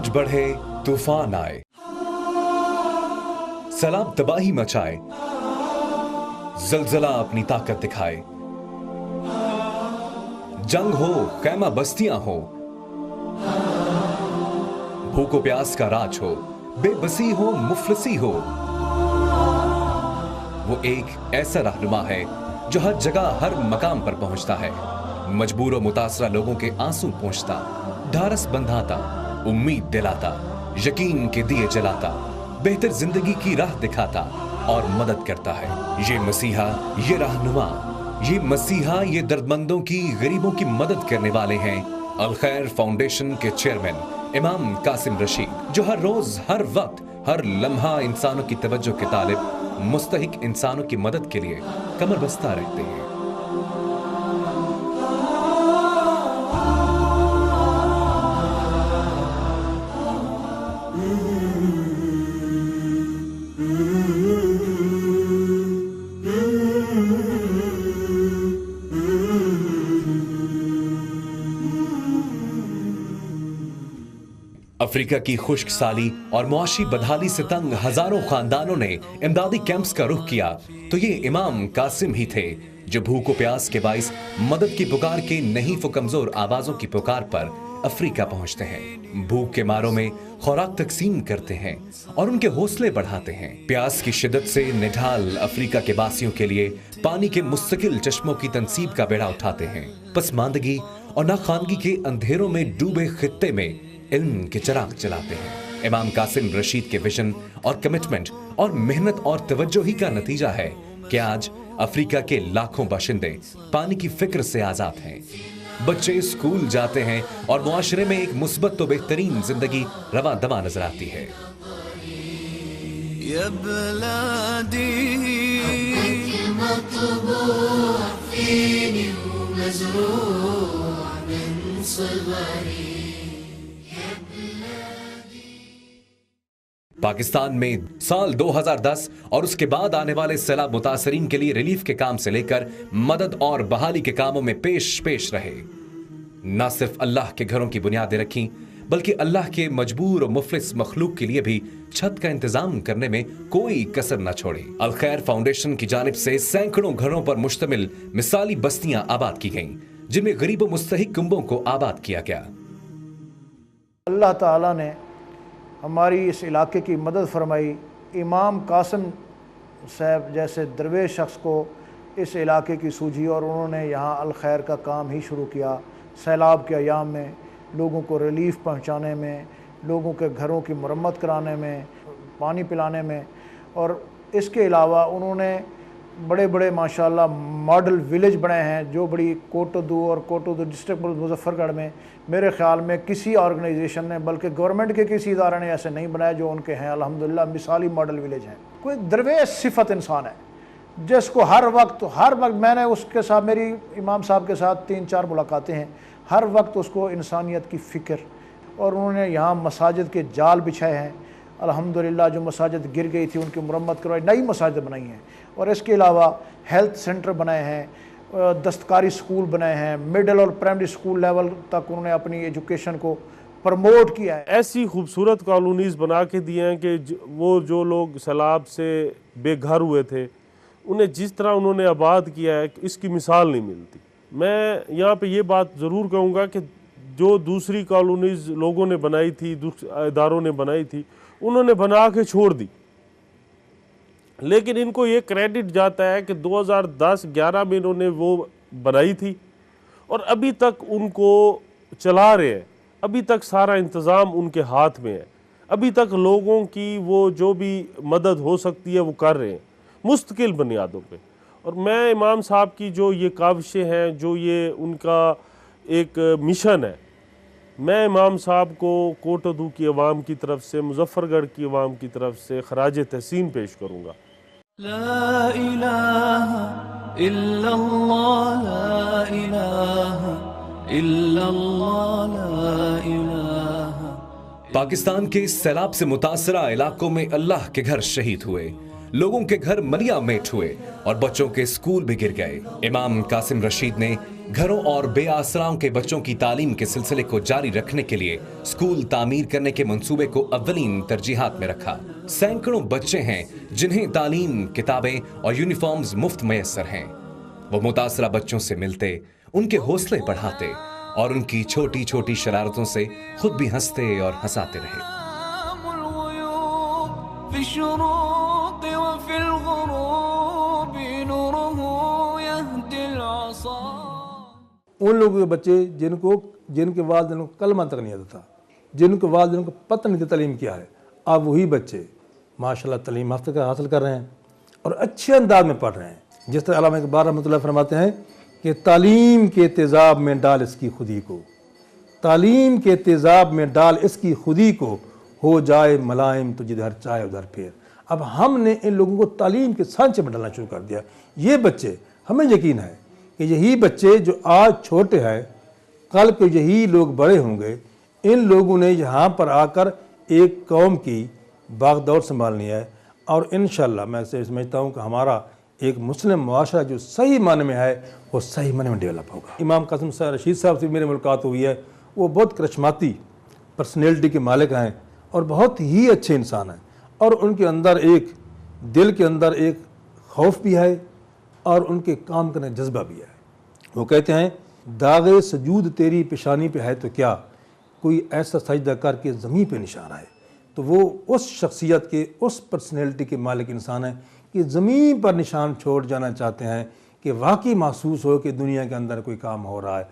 सूरज बढ़े, तूफान आए, सैलाब तबाही मचाए, जलजला अपनी ताकत दिखाए, जंग हो, खैमा बस्तियां हो, भूखो प्यास का राज हो, बेबसी हो, मुफलिसी हो, वो एक ऐसा रहनुमा है जो हर जगह हर मकाम पर पहुंचता है, मजबूर और मुतासरा लोगों के आंसू पोंछता, ढारस बंधाता, उम्मीद दिलाता, यकीन के दिए जलाता, बेहतर जिंदगी की राह दिखाता और मदद करता है। ये मसीहा, ये रहनुमा, ये मसीहा, ये दर्दमंदों की, गरीबों की मदद करने वाले हैं अल खैर फाउंडेशन के चेयरमैन इमाम कासिम रशीद, जो हर रोज, हर वक्त, हर लम्हा इंसानों की तवज्जो के तालिब, मुस्तहिक इंसानों की मदद के लिए कमर बस्ता रहते हैं। अफ्रीका की खुश्क साली और मुआशी बदहाली से तंग हजारों खानदानों ने इमदादी कैंप्स का रुख किया तो ये इमाम कासिम ही थे जो भूख प्यास के बाइस मदद की पुकार के नहीफ व कमजोर आवाजों की पुकार पर अफ्रीका पहुंचते हैं, भूख के मारों में खुराक तकसीम करते हैं और उनके हौसले बढ़ाते हैं। प्यास की शिद्दत से निढाल अफ्रीका के वासियों के लिए पानी के मुस्तकिल चश्मों की तनसीब का बेड़ा उठाते हैं। पसमानदगी और नाखानगी के अंधेरों में डूबे खित्ते में इल्म के चिराग जलाते हैं। इमाम कासिम रशीद के विजन और कमिटमेंट और मेहनत और तवज्जो ही का नतीजा है कि आज अफ्रीका के लाखों बाशिंदे पानी की फिक्र से आजाद हैं। बच्चे स्कूल जाते हैं और मुआशरे में एक मुस्बत तो बेहतरीन जिंदगी रवा दवा नजर आती है। पाकिस्तान में साल 2010 और उसके बाद आने वाले सैलाब मुतासरीन के लिए रिलीफ के काम से लेकर मदद और बहाली के कामों में पेश रहे। न सिर्फ अल्लाह के घरों की बुनियादें रखी बल्कि अल्लाह के मजबूर और मुफलिस मखलूक के लिए भी छत का इंतजाम करने में कोई कसर न छोड़ी। अल खैर फाउंडेशन की जानिब से सैकड़ों घरों पर मुश्तमिल मिसाली बस्तियां आबाद की गईं, जिनमें गरीब और मुस्तहिक कुंबों को आबाद किया गया। अल्लाह ताला ने हमारी इस इलाके की मदद फरमाई। इमाम कासिम साहब जैसे दरवेश शख्स को इस इलाके की सूझी और उन्होंने यहाँ अल खैर का काम ही शुरू किया। सैलाब के अयाम में लोगों को रिलीफ पहुँचाने में, लोगों के घरों की मरम्मत कराने में, पानी पिलाने में, और इसके अलावा उन्होंने बड़े बड़े माशाल्लाह मॉडल विलेज बनाए हैं जो बड़ी कोटोदू और कोटोदू डिस्ट्रिक्ट मुजफ्फरगढ़ में मेरे ख्याल में किसी ऑर्गेनाइजेशन ने, बल्कि गवर्नमेंट के किसी इदारे ने ऐसे नहीं बनाए जो उनके हैं। अल्हम्दुलिल्लाह मिसाली मॉडल विलेज हैं। कोई दरवेश सिफत इंसान है जिसको हर वक्त मैंने उसके साथ, मेरी इमाम साहब के साथ 3-4 मुलाकातें हैं, हर वक्त उसको इंसानियत की फ़िक्र, और उन्होंने यहाँ मसाजिद के जाल बिछाए हैं। अल्हम्दुलिल्लाह जो मसाजिद गिर गई थी उनकी मुरम्मत करवाई, नई मसाजिद बनाई हैं, और इसके अलावा हेल्थ सेंटर बनाए हैं, दस्तकारी स्कूल बनाए हैं, मिडिल और प्राइमरी स्कूल लेवल तक उन्होंने अपनी एजुकेशन को प्रमोट किया है। ऐसी खूबसूरत कॉलोनीज़ बना के दिए हैं कि वो जो लोग सैलाब से बेघर हुए थे उन्हें जिस तरह उन्होंने आबाद किया है इसकी मिसाल नहीं मिलती। मैं यहाँ पे ये बात ज़रूर कहूँगा कि जो दूसरी कॉलोनीज़ लोगों ने बनाई थी, इदारों ने बनाई थी, उन्होंने बना के छोड़ दी, लेकिन इनको ये क्रेडिट जाता है कि 2010-11 में इन्होंने वो बनाई थी और अभी तक उनको चला रहे हैं, अभी तक सारा इंतज़ाम उनके हाथ में है, अभी तक लोगों की वो जो भी मदद हो सकती है वो कर रहे हैं मुस्तकिल बुनियादों पे। और मैं इमाम साहब की जो ये काविशें हैं, जो ये उनका एक मिशन है, मैं इमाम साहब को कोटोदू की अवाम की तरफ से, मुजफ्फरगढ़ की अवाम की तरफ से खराज तहसीन पेश करूँगा। ला इलाहा इल्लल्लाह, ला इलाहा इल्लल्लाह, ला इलाहा। पाकिस्तान के सैलाब से मुतासरा इलाकों में अल्लाह के घर शहीद हुए, लोगों के घर मलिया मेट हुए और बच्चों के स्कूल भी गिर गए। इमाम कासिम रशीद ने घरों और बेआसराओं के बच्चों की तालीम के सिलसिले को जारी रखने के लिए स्कूल तामीर करने के मंसूबे को अव्वलीन तरजीहात में रखा। सैकड़ों बच्चे हैं जिन्हें तालीम, किताबें और यूनिफॉर्म्स मुफ्त मैसर हैं। वो मुतासरा बच्चों से मिलते, उनके हौसले बढ़ाते और उनकी छोटी छोटी शरारतों से खुद भी हंसते और हंसाते रहे। उन लोगों के बच्चे जिनके वालिदैन को कलमा तक नहीं आता था, जिनके वालिदैन को पता नहीं था तालीम क्या है, अब वही बच्चे माशाल्लाह तालीम हासिल कर रहे हैं और अच्छे अंदाज में पढ़ रहे हैं। जिस तरह अल्लामा इकबाल रहमतुल्लाह फरमाते हैं कि तालीम के तेज़ाब में डाल इसकी खुदी को, तालीम के तेज़ाब में डाल इसकी खुदी को, हो जाए मलाइम तो जिधर चाहे उधर फेर। अब हमने इन लोगों को तालीम के सांचे में डालना शुरू कर दिया। ये बच्चे, हमें यकीन है कि यही बच्चे जो आज छोटे हैं, कल के यही लोग बड़े होंगे। इन लोगों ने यहाँ पर आकर एक कौम की बागडोर संभालनी है और इंशाअल्लाह मैं समझता हूँ कि हमारा एक मुस्लिम मुआशरा जो सही माने में है वो सही माने में डेवलप होगा। इमाम कासिम रशीद साहब से मेरी मुलाकात हुई है। वो बहुत करिश्माती पर्सनैलिटी के मालिक हैं और बहुत ही अच्छे इंसान हैं और उनके अंदर एक दिल के अंदर एक खौफ भी है और उनके काम करने जज्बा भी है। वो कहते हैं दागे सजूद तेरी पेशानी पे है तो क्या, कोई ऐसा सजदा करके ज़मीन पे निशान आए। तो वो उस शख्सियत के, उस पर्सनैलिटी के मालिक इंसान हैं कि ज़मीन पर निशान छोड़ जाना चाहते हैं कि वाकई महसूस हो कि दुनिया के अंदर कोई काम हो रहा है।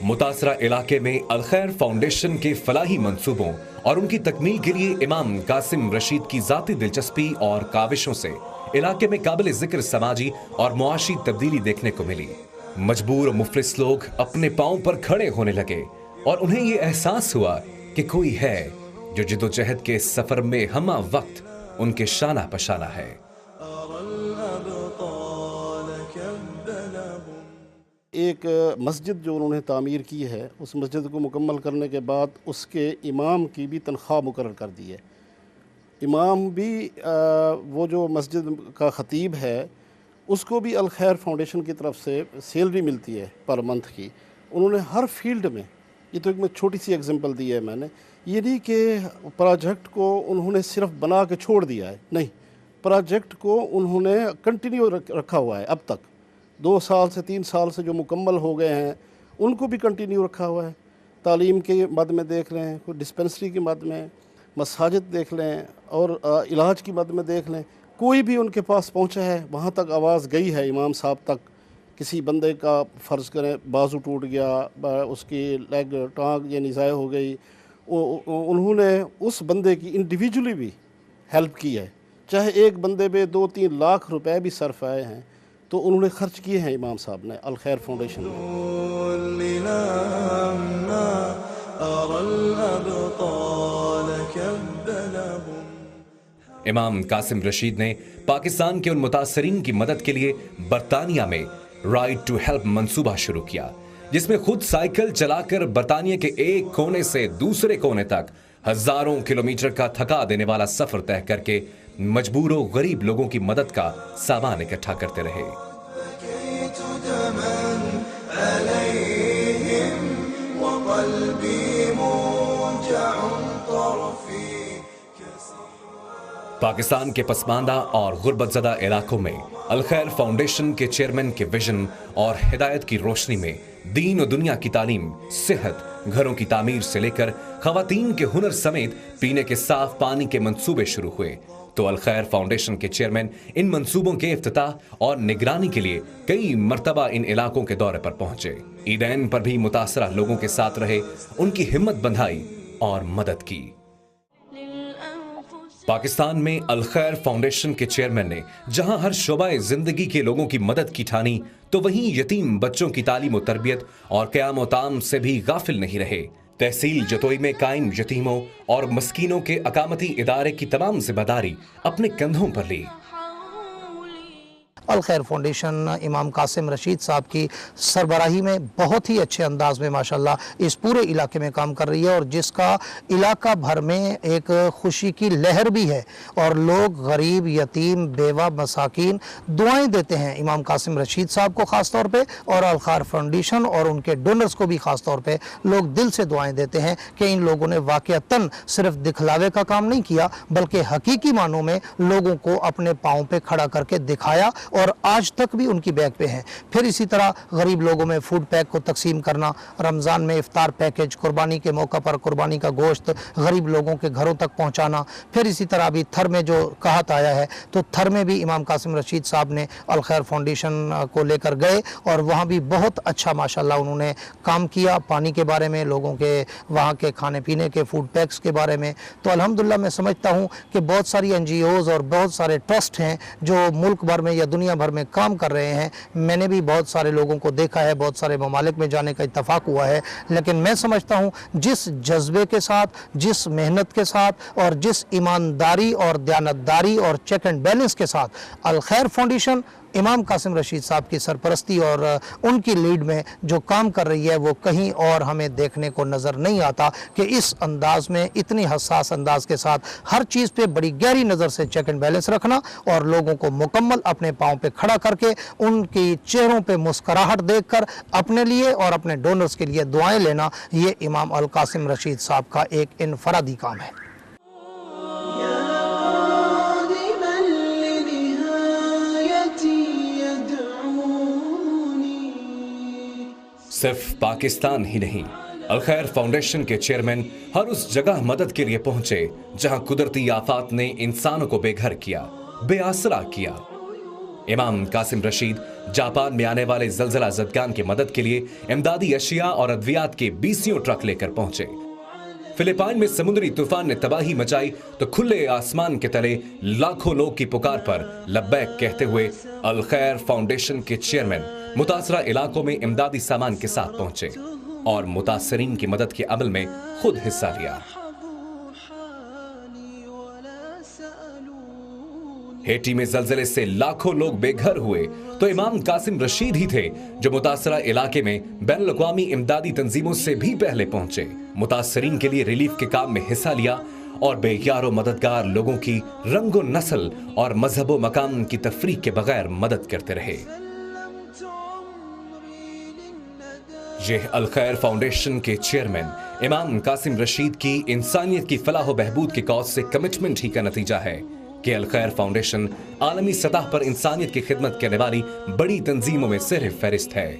मुतासरा इलाके में अल खैर फाउंडेशन के फलाही मंसूबों और उनकी तकमील के लिए इमाम कासिम रशीद की जाती दिलचस्पी और काविशों से इलाके में काबिल जिक्र समाजी और मुआशी तब्दीली देखने को मिली। मजबूर और मुफलिस लोग अपने पांव पर खड़े होने लगे और उन्हें ये एहसास हुआ कि कोई है जो जिद्दोजहद के सफर में हमा वक्त उनके शाना पशाना है। एक मस्जिद जो उन्होंने तामीर की है, उस मस्जिद को मुकम्मल करने के बाद उसके इमाम की भी तनख्वाह मुकर्रर कर दी है। इमाम भी वो जो मस्जिद का ख़तीब है उसको भी अल खैर फाउंडेशन की तरफ से सैलरी मिलती है पर मंथ की। उन्होंने हर फील्ड में, ये तो एक छोटी सी एग्जांपल दी है मैंने, ये नहीं कि प्रोजेक्ट को उन्होंने सिर्फ बना के छोड़ दिया है, नहीं, प्रोजेक्ट को उन्होंने कंटिन्यू रखा हुआ है। अब तक 2 साल से 3 साल से जो मुकम्मल हो गए हैं उनको भी कंटिन्यू रखा हुआ है। तालीम के मद में देख लें, कोई डिस्पेंसरी के मद में, मसाजिद देख लें और इलाज की मद में देख लें, कोई भी उनके पास पहुंचा है वहाँ तक आवाज़ गई है इमाम साहब तक। किसी बंदे का फ़र्ज़ करें बाजू टूट गया, उसकी लेग टांग यानी ज़ाय हो गई, उन्होंने उस बंदे की इंडिविजुअली भी हेल्प की है। चाहे एक बंदे पे 2-3 लाख रुपए भी सर्फ आए हैं तो उन्होंने खर्च किए हैं इमाम साहब ने अल खैर फाउंडेशन में। इमाम कासिम रशीद ने पाकिस्तान के उन मुतासरीन की मदद के लिए बरतानिया में राइट टू हेल्प मंसूबा शुरू किया, जिसमें खुद साइकिल चलाकर बरतानिया के एक कोने से दूसरे कोने तक हजारों किलोमीटर का थका देने वाला सफर तय करके मजबूरों गरीब लोगों की मदद का सामान इकट्ठा करते रहे। पाकिस्तान के पसमानदा और गुर्बतज़दा इलाकों में अल खैर फाउंडेशन के चेयरमैन के विजन और हिदायत की रोशनी में दीन और दुनिया की तालीम, सेहत, घरों की तामीर से लेकर खवातीन के हुनर समेत पीने के साफ पानी के मंसूबे शुरू हुए। तो अल खैर फाउंडेशन के चेयरमैन इन मंसूबों के इफ्तिताह और निगरानी के लिए कई मर्तबा इन इलाकों के दौरे पर पहुंचे। ईदैन पर भी मुतासरा लोगों के साथ रहे, उनकी हिम्मत बंधाई और मदद की। पाकिस्तान में अल खैर फाउंडेशन के चेयरमैन ने जहां हर शोबाए जिंदगी के लोगों की मदद की ठानी, तो वहीं यतीम बच्चों की तालीम और तरबियत और क़याम व ताम से भी गाफिल नहीं रहे। तहसील जतोई में कायम यतीमों और मस्कीनों के अकामती इदारे की तमाम जिम्मेदारी अपने कंधों पर ली। الخیر فاؤنڈیشن امام قاسم رشید صاحب کی سربراہی میں بہت ہی اچھے انداز میں ماشاءاللہ اس پورے علاقے میں کام کر رہی ہے، اور جس کا علاقہ بھر میں ایک خوشی کی لہر بھی ہے، اور لوگ غریب، یتیم، بیوہ، مساکین دعائیں دیتے ہیں امام قاسم رشید صاحب کو خاص طور پہ، اور الخیر فاؤنڈیشن اور ان کے ڈونرز کو بھی خاص طور پہ لوگ دل سے دعائیں دیتے ہیں کہ ان لوگوں نے واقعتاً صرف دکھلاوے کا کام نہیں کیا، بلکہ حقیقی معنوں میں لوگوں کو اپنے پاؤں پہ کھڑا کر کے دکھایا، اور آج تک بھی ان کی بیک پہ ہیں۔ پھر اسی طرح غریب لوگوں میں فوڈ پیک کو تقسیم کرنا، رمضان میں افطار پیکج، قربانی کے موقع پر قربانی کا گوشت غریب لوگوں کے گھروں تک پہنچانا، پھر اسی طرح بھی تھر میں جو قحط آیا ہے تو تھر میں بھی امام قاسم رشید صاحب نے الخیر فاؤنڈیشن کو لے کر گئے، اور وہاں بھی بہت اچھا ماشاءاللہ انہوں نے کام کیا، پانی کے بارے میں، لوگوں کے وہاں کے کھانے پینے کے فوڈ پیکس کے بارے میں۔ تو الحمدللہ میں سمجھتا ہوں کہ بہت ساری NGOs اور بہت سارے ٹرسٹ ہیں جو ملک بھر میں یا دنیا بھر میں کام کر رہے ہیں۔ میں نے بھی بہت سارے لوگوں کو دیکھا ہے، بہت سارے ممالک میں جانے کا اتفاق ہوا ہے، لیکن میں سمجھتا ہوں جس جذبے کے ساتھ، جس محنت کے ساتھ، اور جس ایمانداری اور دیانتداری اور چیک اینڈ بیلنس کے ساتھ الخیر فاؤنڈیشن امام قاسم رشید صاحب کی سرپرستی اور ان کی لیڈ میں جو کام کر رہی ہے وہ کہیں اور ہمیں دیکھنے کو نظر نہیں آتا کہ اس انداز میں، اتنی حساس انداز کے ساتھ ہر چیز پہ بڑی گہری نظر سے چیک اینڈ بیلنس رکھنا، اور لوگوں کو مکمل اپنے پاؤں پہ کھڑا کر کے ان کی چہروں پہ مسکراہٹ دیکھ کر اپنے لیے اور اپنے ڈونرز کے لیے دعائیں لینا، یہ امام القاسم رشید صاحب کا ایک انفرادی کام ہے۔ صرف پاکستان ہی نہیں، الخیر فاؤنڈیشن کے چیئرمین ہر اس جگہ مدد کے لیے پہنچے جہاں قدرتی آفات نے انسانوں کو بے گھر کیا، بے آسرا کیا۔ امام قاسم رشید جاپان میں آنے والے زلزلہ زدگان کی مدد کے لیے امدادی اشیاء اور ادویات کے 20 ٹرک لے کر پہنچے۔ فلپائن میں سمندری طوفان نے تباہی مچائی تو کھلے آسمان کے تلے لاکھوں لوگ کی پکار پر لبیک کہتے ہوئے الخیر فاؤنڈیشن کے چیئرمین متاثرہ علاقوں میں امدادی سامان کے ساتھ پہنچے اور متاثرین کی مدد کے عمل میں خود حصہ لیا۔ ہیٹی میں زلزلے سے لاکھوں لوگ بے گھر ہوئے تو امام قاسم رشید ہی تھے جو متاثرہ علاقے میں بین الاقوامی امدادی تنظیموں سے بھی پہلے پہنچے، متاثرین کے لیے ریلیف کے کام میں حصہ لیا، اور بے یار و مددگار لوگوں کی رنگ و نسل اور مذہب و مقام کی تفریق کے بغیر مدد کرتے رہے۔ یہ الخیر فاؤنڈیشن کے چیئرمین امام قاسم رشید کی انسانیت کی فلاح و بہبود کی کاز سے کمٹمنٹ ہی کا نتیجہ ہے کہ الخیر فاؤنڈیشن عالمی سطح پر انسانیت کی خدمت کرنے والی بڑی تنظیموں میں صرف فہرست ہے۔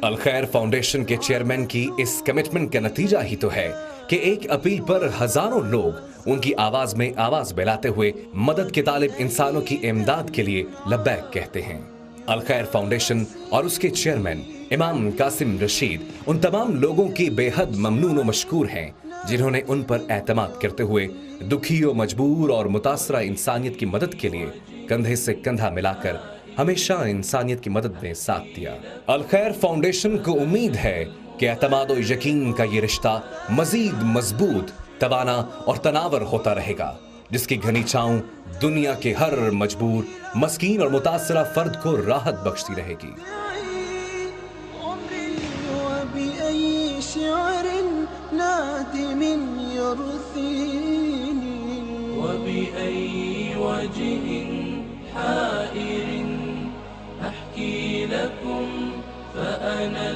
الخیر فاؤنڈیشن کے چیئرمین کی اس کمٹمنٹ کا نتیجہ ہی تو ہے کہ ایک اپیل پر ہزاروں لوگ ان کی آواز میں آواز ملاتے ہوئے مدد کے طالب انسانوں کی امداد کے لیے لبیک کہتے ہیں۔ الخیر فاؤنڈیشن اور اس کے چیئرمین امام قاسم رشید ان تمام لوگوں کی بے حد ممنون و مشکور ہیں جنہوں نے ان پر اعتماد کرتے ہوئے دکھی و مجبور اور متاثرہ انسانیت کی مدد کے لیے کندھے سے کندھا ملا کر ہمیشہ انسانیت کی مدد میں ساتھ دیا۔ الخیر فاؤنڈیشن کو امید ہے کہ اعتماد و یقین کا یہ رشتہ مزید مضبوط، توانا اور تناور ہوتا رہے گا، جس کی گھنی چھاؤں دنیا کے ہر مجبور، مسکین اور متاثرہ فرد کو راحت بخشتی رہے گی۔ وبأي وجه حائر أحكي لكم فأنا